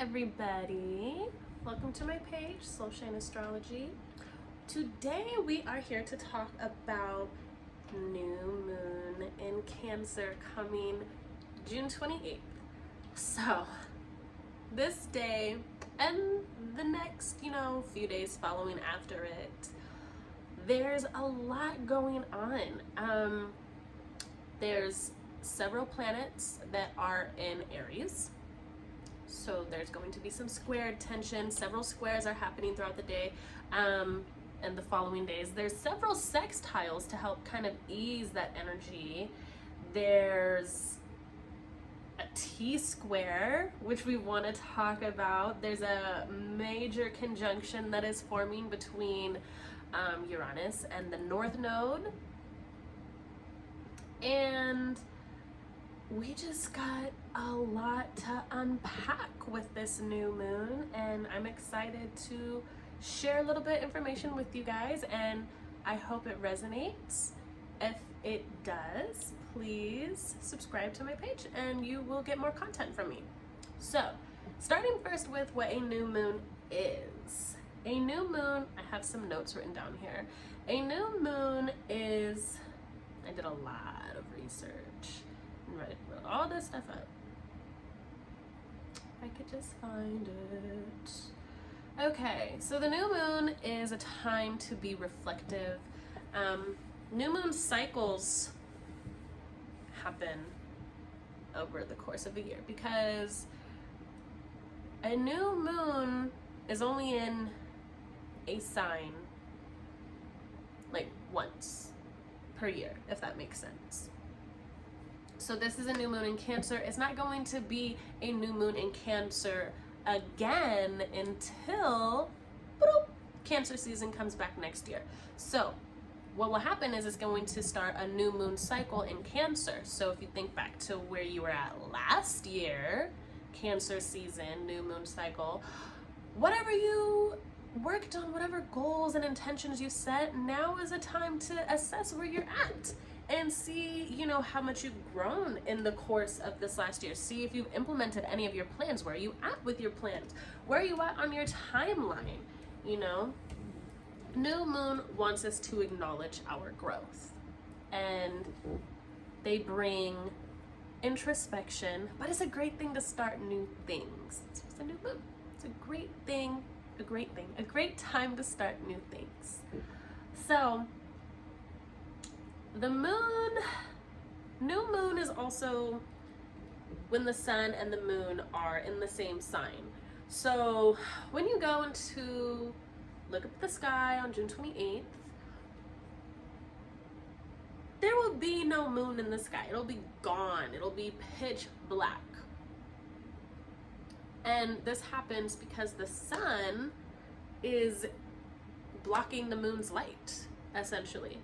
everybody, welcome to my page, Soulshine Astrology. Today we are here to talk about new moon in Cancer coming June 28th. So this day and the next, few days following after it, there's a lot going on. There's several planets that are in Aries. So there's going to be some squared tension. Several squares are happening throughout the day and the following days. There's several sextiles to help kind of ease that energy. There's a T-square, which we want to talk about. There's a major conjunction that is forming between Uranus and the North Node. And we just got a lot to unpack with this new moon, and I'm excited to share a little bit of information with you guys, and I hope it resonates. If it does, please subscribe to my page and you will get more content from me. So, starting first with what a new moon is. A new moon, I have some notes written down here. A new moon is, I did a lot of research. Wrote all this stuff up. If I could just find it. Okay, so the new moon is a time to be reflective. New moon cycles happen over the course of a year because a new moon is only in a sign like once per year, if that makes sense. So this is a new moon in Cancer. It's not going to be a new moon in Cancer again until Cancer season comes back next year. So what will happen is it's going to start a new moon cycle in Cancer. So if you think back to where you were at last year, Cancer season, new moon cycle, whatever you worked on, whatever goals and intentions you set, now is a time to assess where you're at and see, how much you've grown in the course of this last year. See if you've implemented any of your plans. Where are you at with your plans? Where are you at on your timeline? New moon wants us to acknowledge our growth, and they bring introspection, but it's a great thing to start new things. It's a new moon. It's a great thing, a great time to start new things. So the new moon is also when the sun and the moon are in the same sign. So when you go into look up at the sky on June 28th, there will be no moon in the sky. It'll be gone. It'll be pitch black. And this happens because the sun is blocking the moon's light, essentially.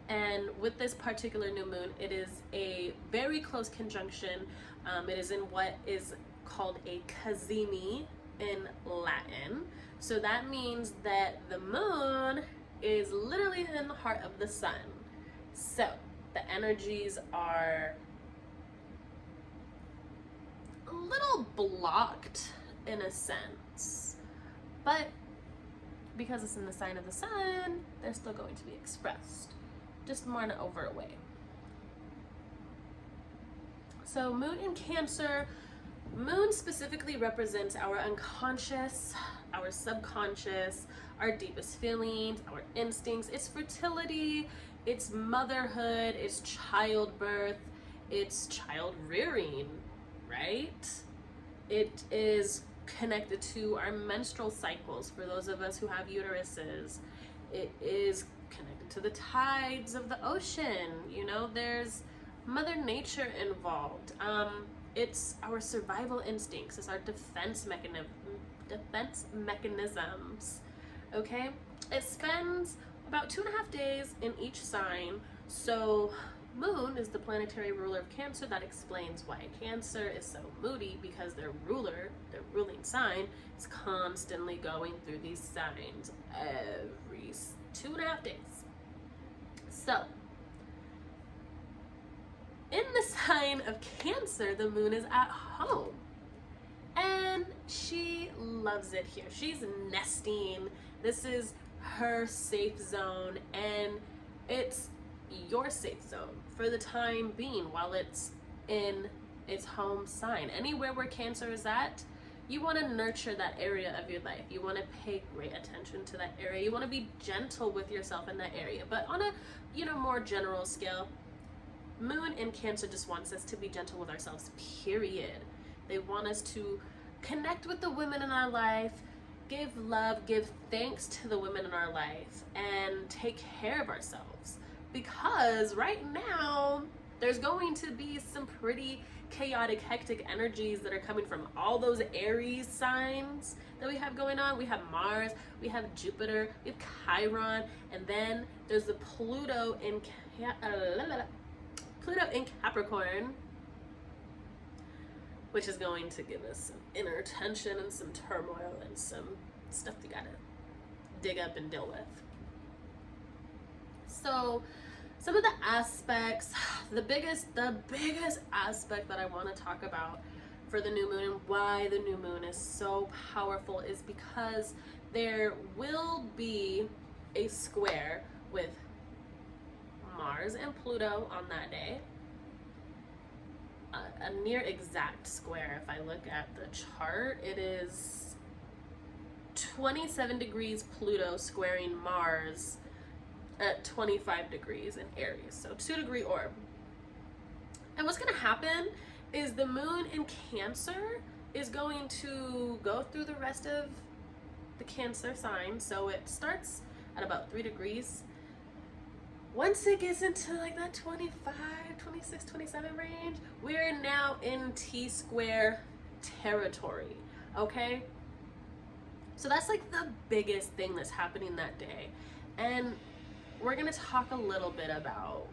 And with this particular new moon, it is a very close conjunction. It is in what is called a cazimi in Latin. So that means that the moon is literally in the heart of the sun. So the energies are a little blocked in a sense, but because it's in the sign of the sun, they're still going to be expressed, just more in an overt way. So moon in Cancer, moon specifically represents our unconscious, our subconscious, our deepest feelings, our instincts. It's fertility, it's motherhood, it's childbirth, it's child rearing, right? It is connected to our menstrual cycles for those of us who have uteruses. It is connected to the tides of the ocean. There's Mother Nature involved. It's our survival instincts. It's our defense mechanisms. Okay? It spends about 2.5 days in each sign. So moon is the planetary ruler of Cancer. That explains why Cancer is so moody, because their ruling sign, is constantly going through these signs every 2.5 days. So in the sign of Cancer, the moon is at home, and she loves it here. She's nesting. This is her safe zone, and it's your safe zone for the time being while it's in its home sign. Anywhere where Cancer is at, you want to nurture that area of your life. You want to pay great attention to that area. You want to be gentle with yourself in that area. But on a, more general scale, Moon in Cancer just wants us to be gentle with ourselves, period. They want us to connect with the women in our life, give love, give thanks to the women in our life, and take care of ourselves. Because right now, there's going to be some pretty chaotic, hectic energies that are coming from all those Aries signs that we have going on. We have Mars, we have Jupiter, we have Chiron, and then there's the Pluto in Capricorn, which is going to give us some inner tension and some turmoil and some stuff you gotta dig up and deal with. So some of the aspects, the biggest aspect that I want to talk about for the new moon and why the new moon is so powerful is because there will be a square with Mars and Pluto on that day. A near exact square. If I look at the chart, it is 27 degrees Pluto squaring Mars at 25 degrees in Aries, so 2-degree orb. And what's going to happen is the moon in Cancer is going to go through the rest of the Cancer sign. So it starts at about 3 degrees. Once it gets into like that 25, 26, 27 range, we're now in T-square territory, okay? So that's like the biggest thing that's happening that day. And we're going to talk a little bit about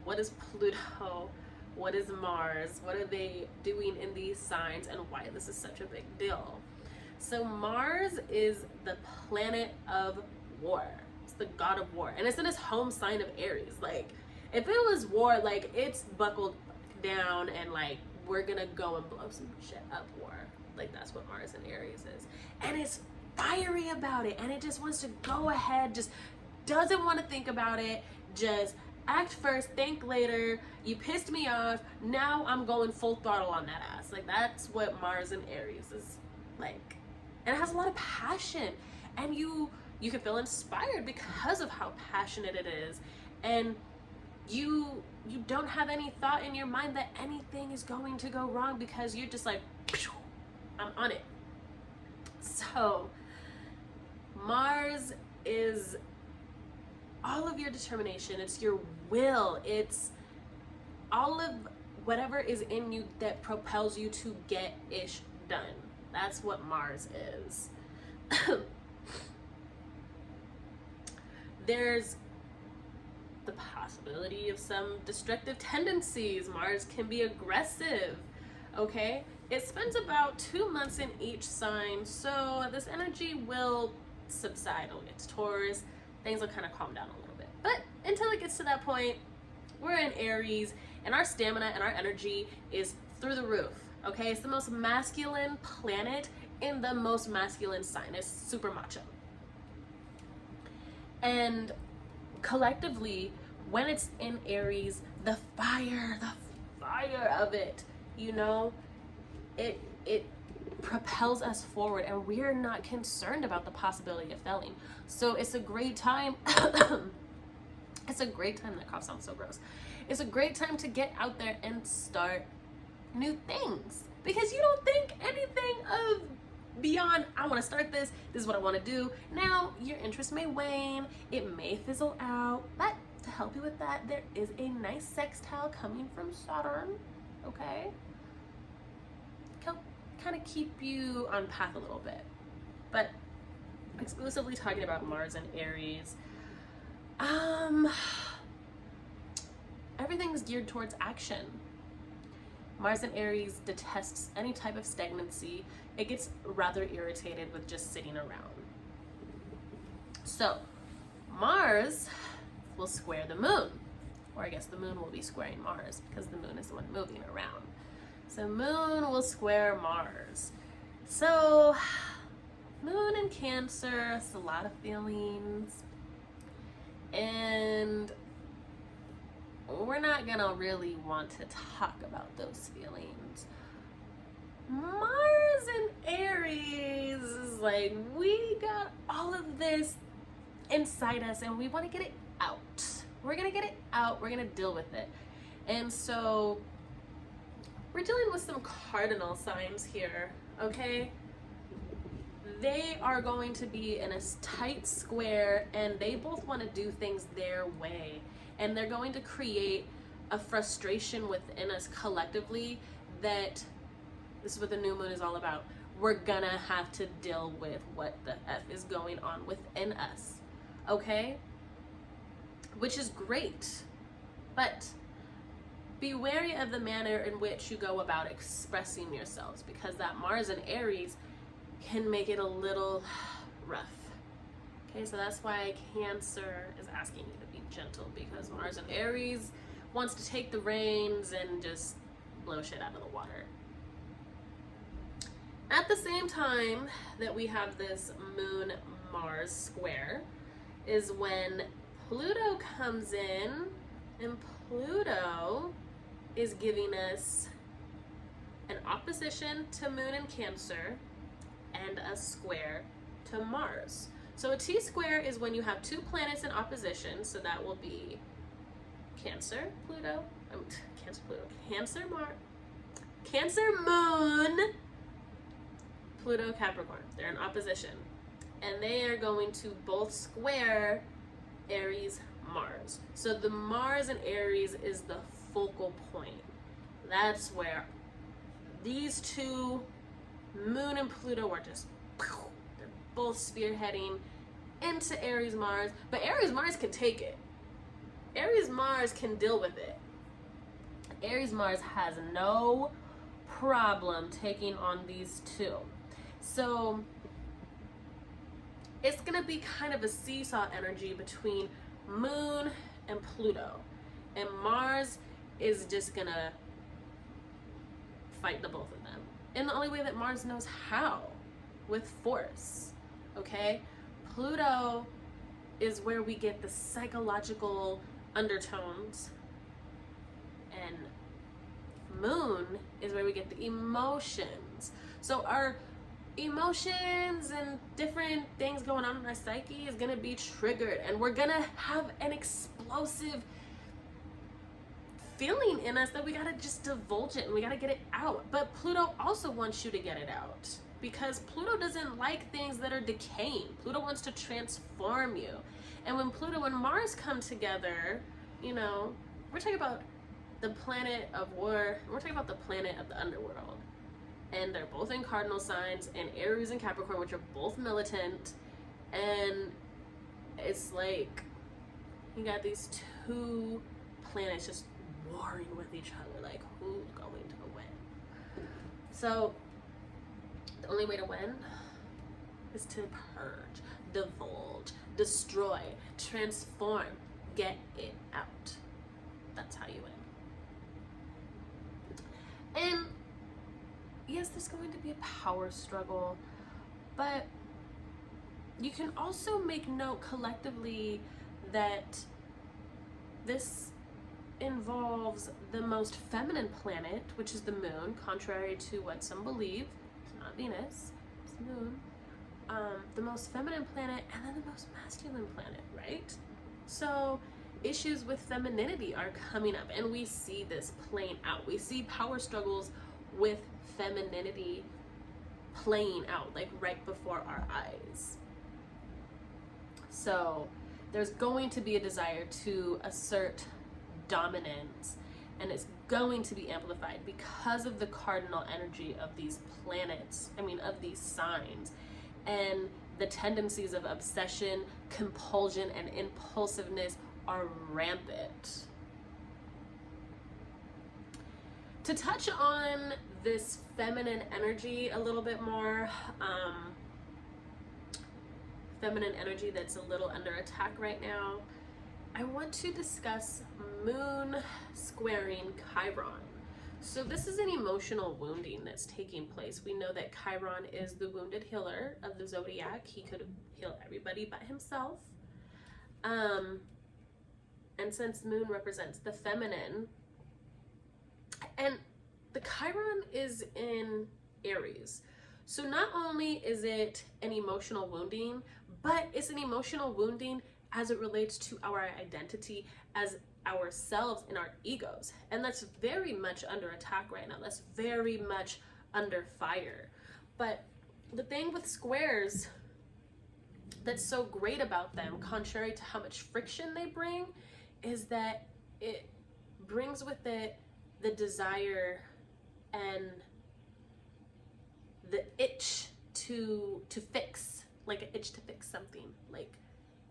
what is Pluto, what is Mars, what are they doing in these signs, and why this is such a big deal. So Mars is the planet of war. It's the god of war, and it's in his home sign of Aries. Like, if it was war, like, it's buckled down and like we're gonna go and blow some shit up war. Like, that's what Mars in Aries is. And it's fiery about it, and it just wants to go ahead, just doesn't want to think about it, just act first, think later. You pissed me off, now I'm going full throttle on that ass. Like, that's what Mars in Aries is like. And it has a lot of passion, and you can feel inspired because of how passionate it is, and you don't have any thought in your mind that anything is going to go wrong, because you're just like, I'm on it. So Mars is all of your determination, it's your will, it's all of whatever is in you that propels you to get ish done. That's what Mars is. There's the possibility of some destructive tendencies. Mars can be aggressive, okay? It spends about 2 months in each sign, so this energy will subside. It'll get to Taurus, things will kind of calm down a little bit. But until it gets to that point, we're in Aries, and our stamina and our energy is through the roof, okay? It's the most masculine planet in the most masculine sign. It's super macho. And collectively, when it's in Aries, the fire of it, it propels us forward, and we're not concerned about the possibility of failing. So it's a great time. It's a great time. That cough sounds so gross. It's a great time to get out there and start new things, because you don't think anything of beyond, I want to start this is what I want to do. Now your interest may wane, it may fizzle out, but to help you with that, there is a nice sextile coming from Saturn, okay? Kind of keep you on path a little bit. But exclusively talking about Mars and Aries, everything's geared towards action. Mars in Aries detests any type of stagnancy. It gets rather irritated with just sitting around. So Mars will square the moon, or I guess the moon will be squaring Mars, because the moon is the one moving around. So moon will square Mars. So Moon in Cancer, it's a lot of feelings. And we're not gonna really want to talk about those feelings. Mars in Aries is like, we got all of this inside us and we want to get it out. We're gonna get it out, we're gonna deal with it. And so we're dealing with some cardinal signs here, okay? They are going to be in a tight square and they both want to do things their way. And they're going to create a frustration within us collectively that this is what the new moon is all about. We're gonna have to deal with what the F is going on within us, okay? Which is great, but be wary of the manner in which you go about expressing yourselves, because that Mars in Aries can make it a little rough. Okay, so that's why Cancer is asking you to be gentle, because Mars in Aries wants to take the reins and just blow shit out of the water. At the same time that we have this Moon-Mars square is when Pluto comes in, and Pluto is giving us an opposition to Moon in Cancer and a square to Mars. So a T-square is when you have two planets in opposition, so that will be Cancer, Pluto, Cancer, Moon, Pluto, Capricorn. They're in opposition. And they are going to both square Aries, Mars. So the Mars in Aries is the focal point. That's where these two, Moon and Pluto, are just, they're both spearheading into Aries, Mars. But Aries, Mars can take it. Aries, Mars can deal with it. Aries, Mars has no problem taking on these two. So it's gonna be kind of a seesaw energy between Moon and Pluto, and Mars is just gonna fight the both of them in the only way that Mars knows how, with force. Okay, Pluto is where we get the psychological undertones, and Moon is where we get the emotions. So our emotions and different things going on in our psyche is gonna be triggered, and we're gonna have an explosive feeling in us that we gotta just divulge it and we gotta get it out. But Pluto also wants you to get it out, because Pluto doesn't like things that are decaying. Pluto wants to transform you. And when Pluto and Mars come together, you know, we're talking about the planet of war, we're talking about the planet of the underworld. And they're both in cardinal signs, and Aries and Capricorn, which are both militant. And it's like you got these two planets just warring with each other, like who's going to win. So the only way to win is to purge, divulge, destroy, transform, get it out. That's how you win. And yes, there's going to be a power struggle, but you can also make note collectively that this involves the most feminine planet, which is the moon, contrary to what some believe. It's not Venus, it's the moon. The most feminine planet, and then the most masculine planet, right? So issues with femininity are coming up, and we see this playing out. We see power struggles with femininity playing out, like right before our eyes. So there's going to be a desire to assert dominance, and it's going to be amplified because of the cardinal energy of these planets, of these signs, and the tendencies of obsession, compulsion, and impulsiveness are rampant. To touch on this feminine energy a little bit more, feminine energy that's a little under attack right now, I want to discuss Moon squaring Chiron. So this is an emotional wounding that's taking place. We know that Chiron is the wounded healer of the zodiac. He could heal everybody but himself. And since moon represents the feminine, and the Chiron is in Aries. So not only is it an emotional wounding, but it's an emotional wounding as it relates to our identity as ourselves and our egos. And that's very much under attack right now. That's very much under fire. But the thing with squares that's so great about them, contrary to how much friction they bring, is that it brings with it the desire and the itch to fix, like an itch to fix something. Like,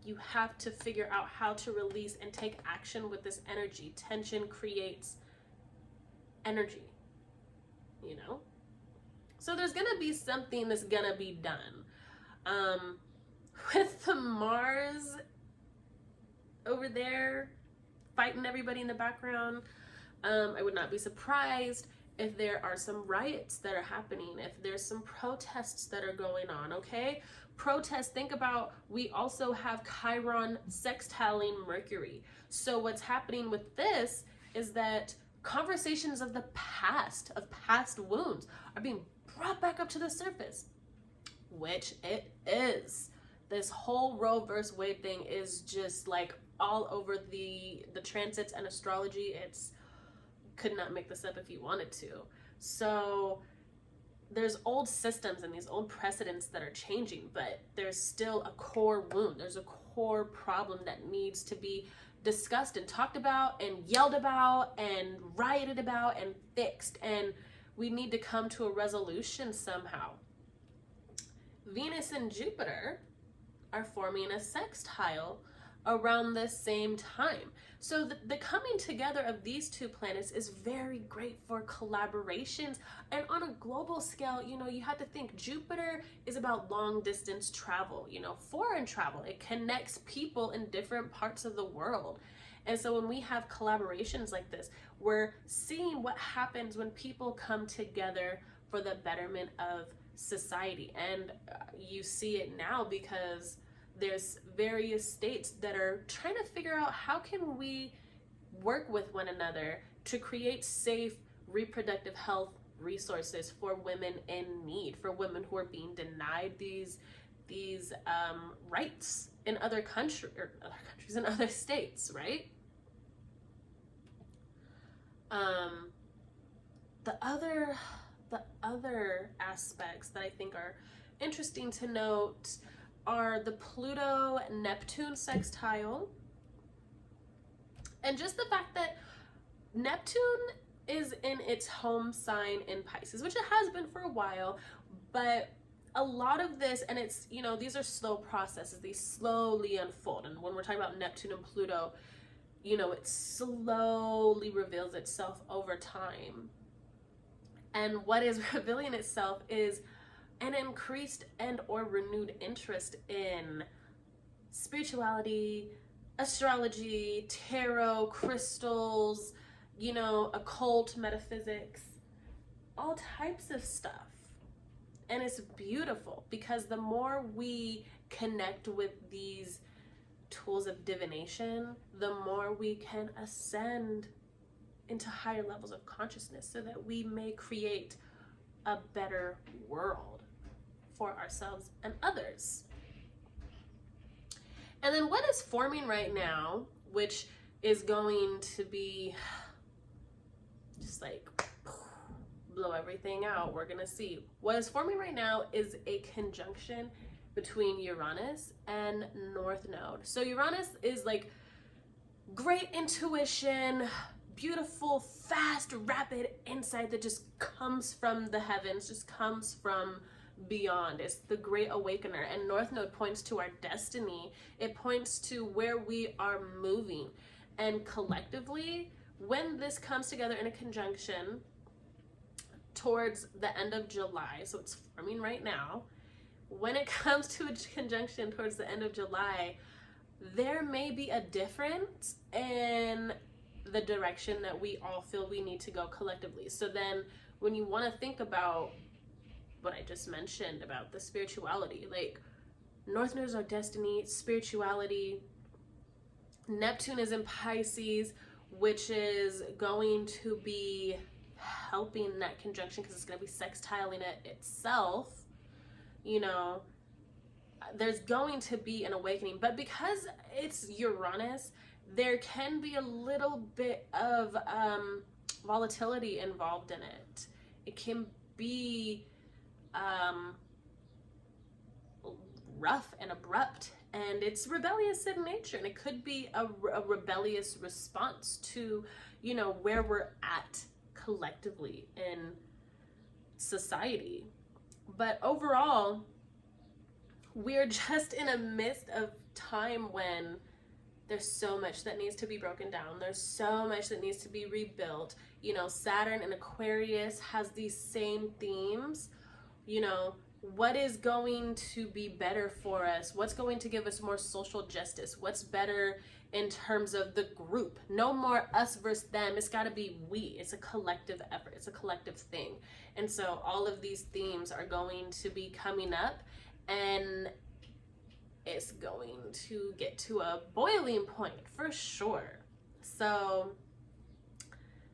you have to figure out how to release and take action with this energy. Tension creates energy, you know? So there's gonna be something that's gonna be done. With the Mars over there fighting everybody in the background, I would not be surprised if there are some riots that are happening, if there's some protests that are going on, okay? Protests, think about, we also have Chiron sextiling Mercury. So what's happening with this is that conversations of the past, of past wounds, are being brought back up to the surface, which it is. This whole Roe versus Wade thing is just like all over the transits and astrology. It's, could not make this up if you wanted to. So there's old systems and these old precedents that are changing, but there's still a core wound. There's a core problem that needs to be discussed and talked about and yelled about and rioted about and fixed. And we need to come to a resolution somehow. Venus and Jupiter are forming a sextile around the same time. So the coming together of these two planets is very great for collaborations. And on a global scale, you know, you have to think Jupiter is about long distance travel, you know, foreign travel. It connects people in different parts of the world. And so when we have collaborations like this, we're seeing what happens when people come together for the betterment of society. And you see it now because there's various states that are trying to figure out how can we work with one another to create safe reproductive health resources for women in need, for women who are being denied these rights in other countries and other states, right? The other aspects that I think are interesting to note are the Pluto-Neptune sextile. And just the fact that Neptune is in its home sign in Pisces, which it has been for a while, but a lot of this, and it's, you know, these are slow processes, they slowly unfold. And when we're talking about Neptune and Pluto, you know, it slowly reveals itself over time. And what is revealing itself is an increased and or renewed interest in spirituality, astrology, tarot, crystals, you know, occult metaphysics, all types of stuff. And it's beautiful because the more we connect with these tools of divination, the more we can ascend into higher levels of consciousness so that we may create a better world for ourselves and others. And then what is forming right now, which is going to be just like blow everything out, we're gonna see. What is forming right now is a conjunction between Uranus and North Node. So Uranus is like great intuition, beautiful, fast, rapid insight that just comes from the heavens, just comes from beyond. It's the great awakener. And North Node points to our destiny. It points to where we are moving. And collectively, when this comes together in a conjunction towards the end of July, so it's forming right now, when it comes to a conjunction towards the end of July, there may be a difference in the direction that we all feel we need to go collectively. So then when you want to think about what I just mentioned about the spirituality, like North Node is our destiny, spirituality. Neptune is in Pisces, which is going to be helping that conjunction because it's going to be sextiling it itself. You know, there's going to be an awakening, but because it's Uranus, there can be a little bit of volatility involved in it. It can be rough and abrupt, and it's rebellious in nature, and it could be a rebellious response to, you know, where we're at collectively in society. But overall, we're just in a midst of time when there's so much that needs to be broken down. There's so much that needs to be rebuilt. You know, Saturn and Aquarius has these same themes. You know, what is going to be better for us? What's going to give us more social justice? What's better in terms of the group? No more us versus them. It's got to be we. It's a collective effort. It's a collective thing. And so all of these themes are going to be coming up, and it's going to get to a boiling point for sure. So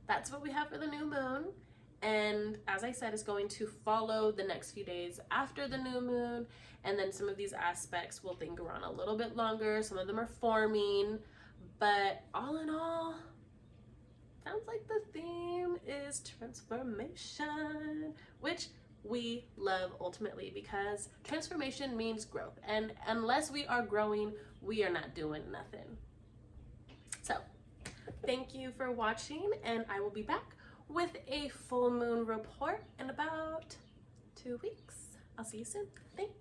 that's what we have for the new moon. And as I said, it's going to follow the next few days after the new moon. And then some of these aspects will linger on a little bit longer. Some of them are forming. But all in all, sounds like the theme is transformation, which we love ultimately, because transformation means growth. And unless we are growing, we are not doing nothing. So thank you for watching, and I will be back with a full moon report in about 2 weeks. I'll see you soon. Thanks.